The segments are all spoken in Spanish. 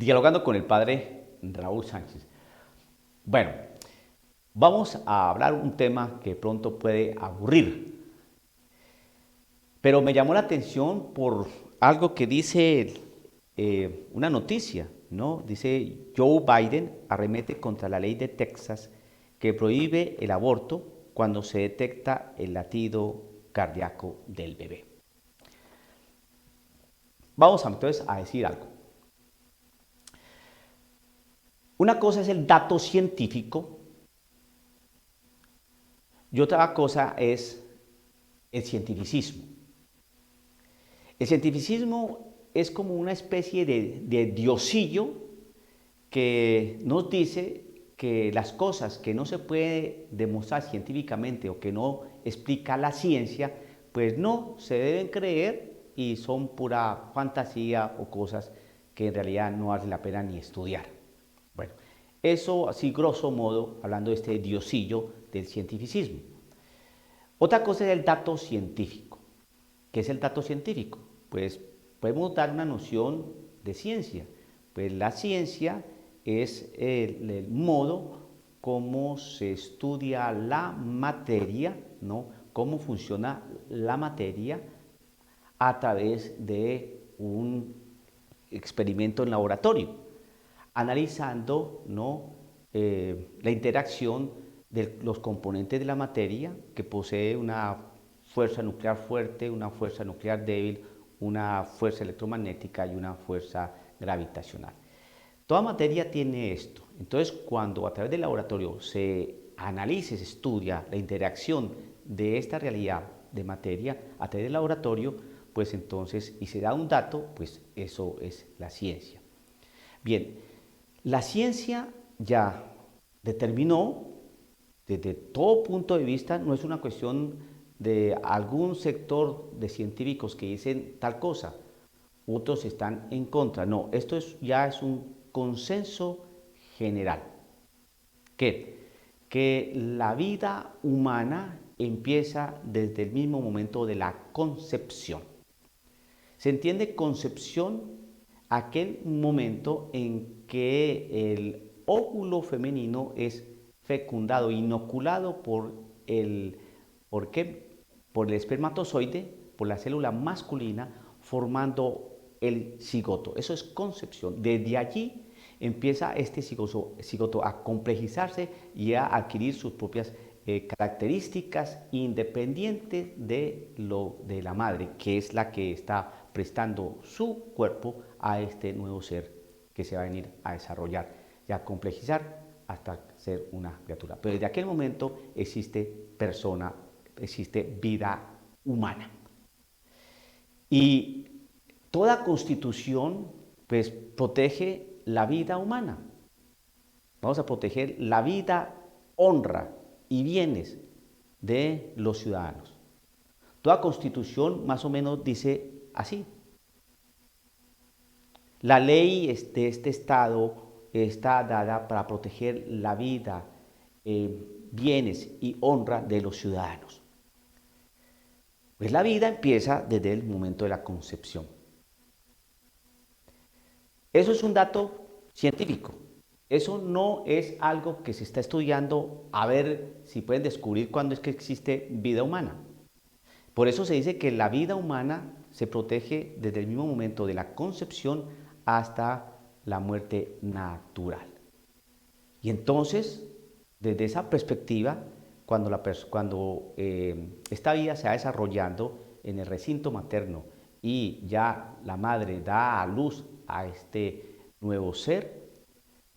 Dialogando con el padre Raúl Sánchez. Bueno, vamos a hablar un tema que pronto puede aburrir, pero me llamó la atención por algo que dice una noticia, ¿no? Dice Joe Biden arremete contra la ley de Texas que prohíbe el aborto cuando se detecta el latido cardíaco del bebé. Vamos entonces a decir algo. Una cosa es el dato científico y otra cosa es el cientificismo. El cientificismo es como una especie de diosillo que nos dice que las cosas que no se puede demostrar científicamente o que no explica la ciencia, pues no se deben creer y son pura fantasía o cosas que en realidad no vale la pena ni estudiar. Bueno, eso así grosso modo, hablando de este diosillo del cientificismo. Otra cosa es el dato científico. ¿Qué es el dato científico? Pues podemos dar una noción de ciencia. Pues la ciencia es el modo como se estudia la materia, ¿no? Cómo funciona la materia a través de un experimento en laboratorio, analizando, ¿no? La interacción de los componentes de la materia que posee una fuerza nuclear fuerte, una fuerza nuclear débil, una fuerza electromagnética y una fuerza gravitacional. Toda materia tiene esto. Entonces, cuando a través del laboratorio se analiza, se estudia la interacción de esta realidad de materia a través del laboratorio, pues entonces, y se da un dato, pues eso es la ciencia. Bien, la ciencia ya determinó, desde todo punto de vista, no es una cuestión de algún sector de científicos que dicen tal cosa, otros están en contra. No, esto ya es un consenso general. Que la vida humana empieza desde el mismo momento de la concepción. Se entiende concepción aquel momento en que el óvulo femenino es fecundado, inoculado ¿por qué? Por el espermatozoide, por la célula masculina, formando el cigoto. Eso es concepción. Desde allí empieza este cigoto a complejizarse y a adquirir sus propias características independientes de la madre, que es la que está prestando su cuerpo a este nuevo ser que se va a venir a desarrollar y a complejizar hasta ser una criatura. Pero desde aquel momento existe persona, existe vida humana. Y toda constitución pues protege la vida humana. Vamos a proteger la vida, honra y bienes de los ciudadanos. Toda constitución más o menos dice así. La ley de este Estado está dada para proteger la vida, bienes y honra de los ciudadanos. Pues la vida empieza desde el momento de la concepción. Eso es un dato científico. Eso no es algo que se está estudiando a ver si pueden descubrir cuándo es que existe vida humana. Por eso se dice que la vida humana se protege desde el mismo momento de la concepción hasta la muerte natural. Y entonces, desde esa perspectiva, cuando esta vida se va desarrollando en el recinto materno y ya la madre da a luz a este nuevo ser,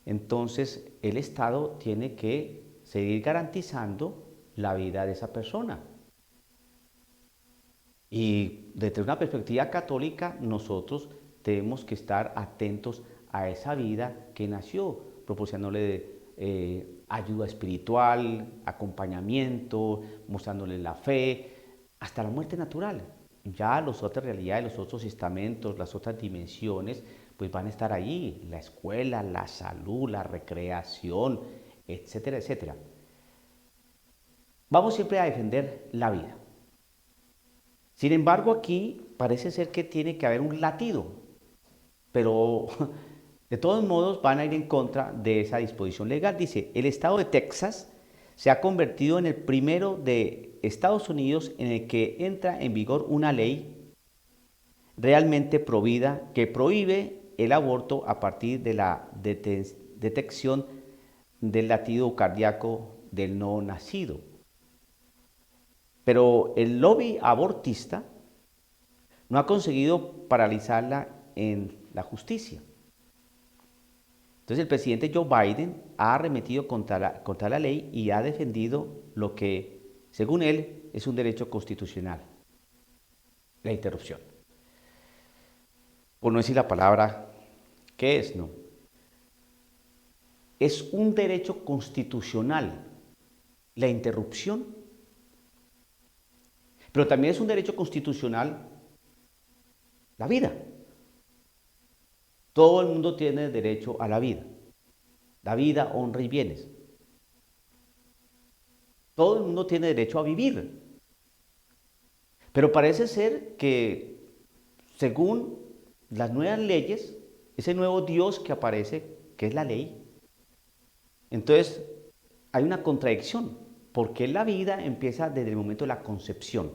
entonces el Estado tiene que seguir garantizando la vida de esa persona. Y desde una perspectiva católica, nosotros tenemos que estar atentos a esa vida que nació, proporcionándole ayuda espiritual, acompañamiento, mostrándole la fe, hasta la muerte natural. Ya las otras realidades, los otros estamentos, las otras dimensiones, pues van a estar ahí, la escuela, la salud, la recreación, etcétera, etcétera. Vamos siempre a defender la vida. Sin embargo, aquí parece ser que tiene que haber un latido, pero De todos modos, van a ir en contra de esa disposición legal. Dice, el estado de Texas se ha convertido en el primero de Estados Unidos en el que entra en vigor una ley realmente provida que prohíbe el aborto a partir de la detección del latido cardíaco del no nacido. Pero el lobby abortista no ha conseguido paralizarla en la justicia. Entonces el presidente Joe Biden ha arremetido contra la ley y ha defendido lo que, según él, es un derecho constitucional, la interrupción. Por no decir la palabra, ¿qué es? No. Es un derecho constitucional, la interrupción, pero también es un derecho constitucional la vida. Todo el mundo tiene derecho a la vida, honra y bienes. Todo el mundo tiene derecho a vivir. Pero parece ser que, según las nuevas leyes, ese nuevo Dios que aparece, que es la ley, entonces hay una contradicción, porque la vida empieza desde el momento de la concepción.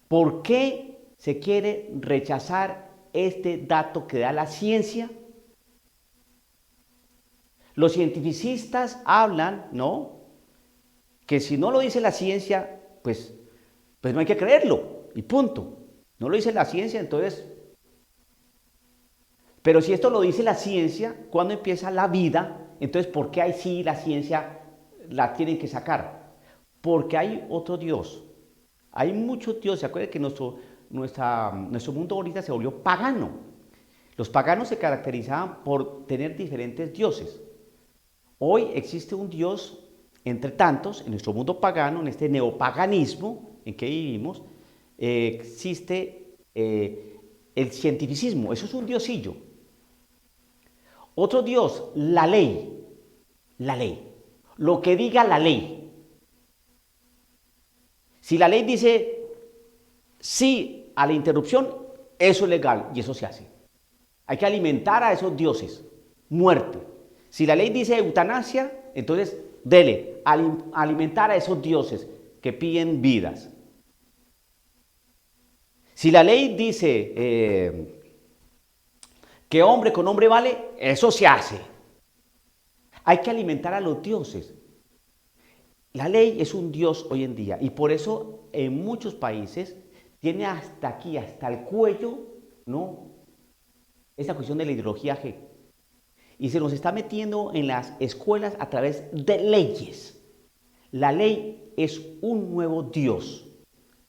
¿Por qué se quiere rechazar este dato que da la ciencia? Los cientificistas hablan, ¿no?, que si no lo dice la ciencia, pues no hay que creerlo, y punto. No lo dice la ciencia, entonces... Pero si esto lo dice la ciencia, ¿cuándo empieza la vida? Entonces, ¿por qué ahí sí la ciencia la tienen que sacar? Porque hay otro Dios. Hay muchos dioses. Acuérdense que nuestro mundo ahorita se volvió pagano. Los paganos se caracterizaban por tener diferentes dioses. Hoy existe un Dios entre tantos, en nuestro mundo pagano, en este neopaganismo en que vivimos, existe el cientificismo. Eso es un diosillo. Otro Dios, la ley. La ley. Lo que diga la ley. Si la ley dice sí a la interrupción, eso es legal y eso se hace. Hay que alimentar a esos dioses. Muerte. Si la ley dice eutanasia, entonces dele, alimentar a esos dioses que piden vidas. Si la ley dice que hombre con hombre vale, eso se hace. Hay que alimentar a los dioses. La ley es un dios hoy en día y por eso en muchos países tiene hasta aquí, hasta el cuello, ¿no?, esta cuestión de la ideología G. Y se nos está metiendo en las escuelas a través de leyes. La ley es un nuevo Dios.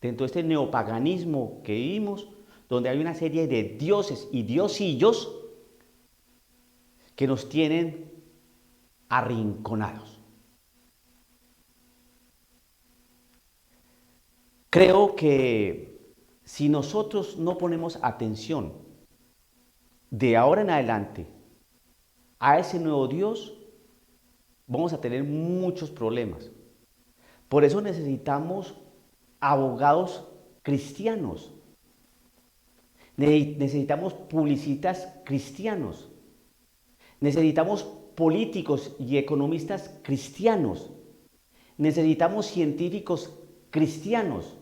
Dentro de este neopaganismo que vivimos, donde hay una serie de dioses y diosillos que nos tienen arrinconados. Creo que si nosotros no ponemos atención de ahora en adelante a ese nuevo Dios, vamos a tener muchos problemas. Por eso necesitamos abogados cristianos, necesitamos publicistas cristianos, necesitamos políticos y economistas cristianos, necesitamos científicos cristianos,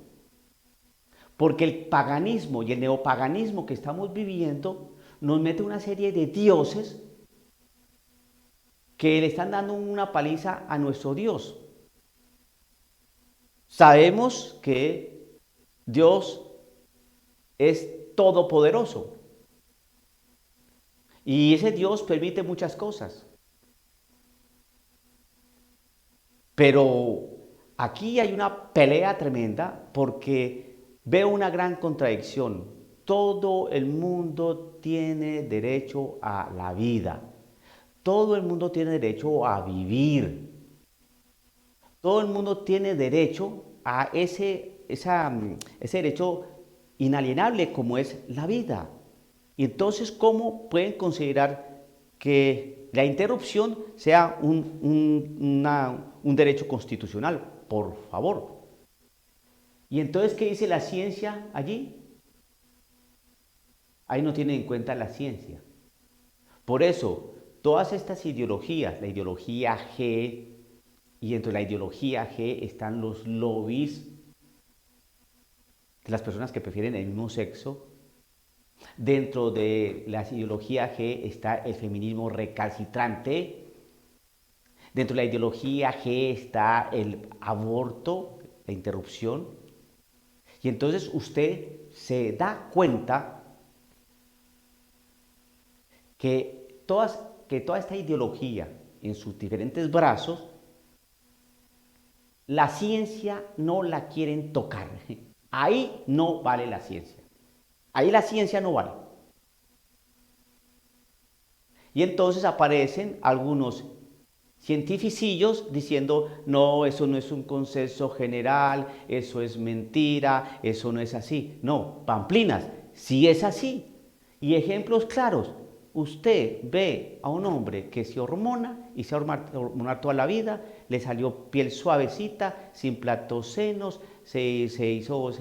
porque el paganismo y el neopaganismo que estamos viviendo nos mete una serie de dioses que le están dando una paliza a nuestro Dios. Sabemos que Dios es todopoderoso y ese Dios permite muchas cosas. Pero aquí hay una pelea tremenda porque veo una gran contradicción. Todo el mundo tiene derecho a la vida. Todo el mundo tiene derecho a vivir. Todo el mundo tiene derecho a ese derecho inalienable como es la vida. Y entonces, ¿cómo pueden considerar que la interrupción sea un derecho constitucional? Por favor. ¿Y entonces qué dice la ciencia allí? Ahí no tienen en cuenta la ciencia. Por eso, todas estas ideologías, la ideología G, y dentro de la ideología G están los lobbies de las personas que prefieren el mismo sexo. Dentro de la ideología G está el feminismo recalcitrante. Dentro de la ideología G está el aborto, la interrupción. Y entonces usted se da cuenta que toda esta ideología en sus diferentes brazos, la ciencia no la quieren tocar. Ahí no vale la ciencia. Ahí la ciencia no vale. Y entonces aparecen algunos cientificillos diciendo, no, eso no es un consenso general, eso es mentira, eso no es así. No, pamplinas, sí es así. Y ejemplos claros. Usted ve a un hombre que se hormona y se va a hormonar toda la vida, le salió piel suavecita, sin platosenos, se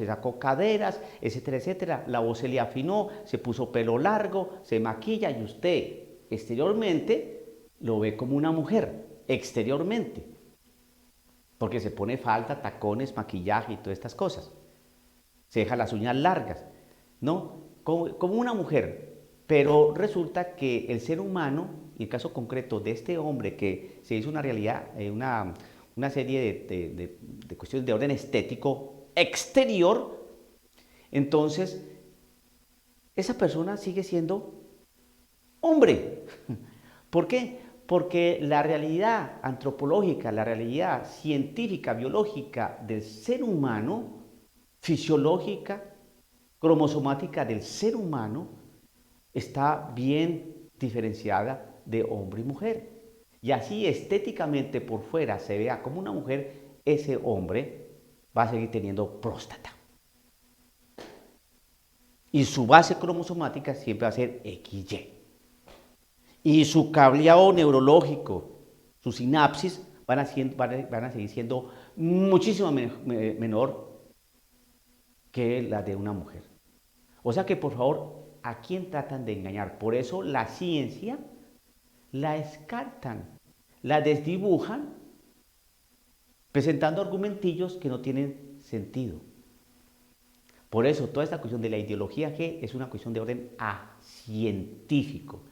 sacó caderas, etcétera, etcétera. La voz se le afinó, se puso pelo largo, se maquilla y usted exteriormente lo ve como una mujer, exteriormente, porque se pone falda, tacones, maquillaje y todas estas cosas. Se deja las uñas largas, ¿no? Como una mujer. Pero resulta que el ser humano, y el caso concreto de este hombre que se hizo una realidad, una serie de cuestiones de orden estético exterior, entonces esa persona sigue siendo hombre. ¿Por qué? Porque la realidad antropológica, la realidad científica, biológica del ser humano, fisiológica, cromosomática del ser humano, está bien diferenciada de hombre y mujer. Y así estéticamente por fuera se vea como una mujer, ese hombre va a seguir teniendo próstata. Y su base cromosomática siempre va a ser XY. Y su cableado neurológico, su sinapsis van a seguir siendo muchísimo menor que la de una mujer. O sea que por favor, ¿a quién tratan de engañar? Por eso la ciencia la descartan, la desdibujan, presentando argumentillos que no tienen sentido. Por eso toda esta cuestión de la ideología G es una cuestión de orden científico,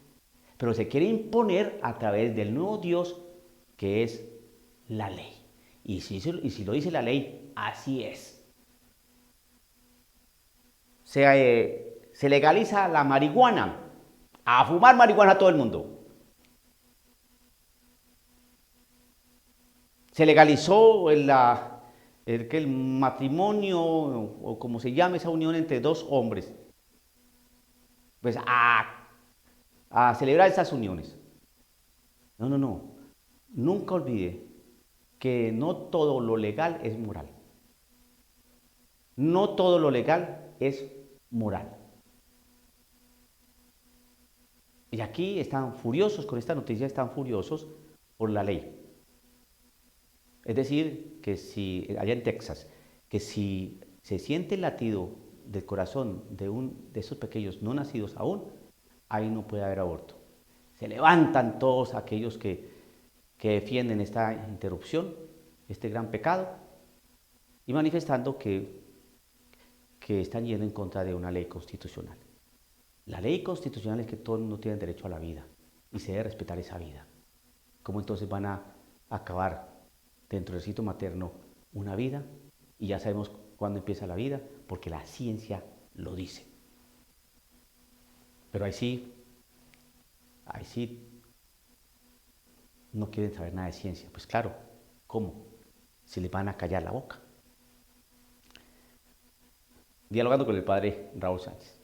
pero se quiere imponer a través del nuevo Dios que es la ley. Y si lo dice la ley, así es. Se legaliza la marihuana, a fumar marihuana a todo el mundo. Se legalizó el matrimonio, o como se llama esa unión entre dos hombres. Pues a celebrar esas uniones. No. Nunca olvide que no todo lo legal es moral. No todo lo legal es moral. Y aquí están furiosos, con esta noticia están furiosos por la ley. Es decir, que si, allá en Texas, que si se siente el latido del corazón de esos pequeños no nacidos aún, ahí no puede haber aborto. Se levantan todos aquellos que defienden esta interrupción, este gran pecado, y manifestando que están yendo en contra de una ley constitucional. La ley constitucional es que todo el mundo tiene derecho a la vida y se debe respetar esa vida. ¿Cómo entonces van a acabar dentro del sitio materno una vida? Y ya sabemos cuándo empieza la vida, porque la ciencia lo dice. Pero ahí sí no quieren saber nada de ciencia. Pues claro, ¿cómo? Se les van a callar la boca. Dialogando con el padre Raúl Sánchez.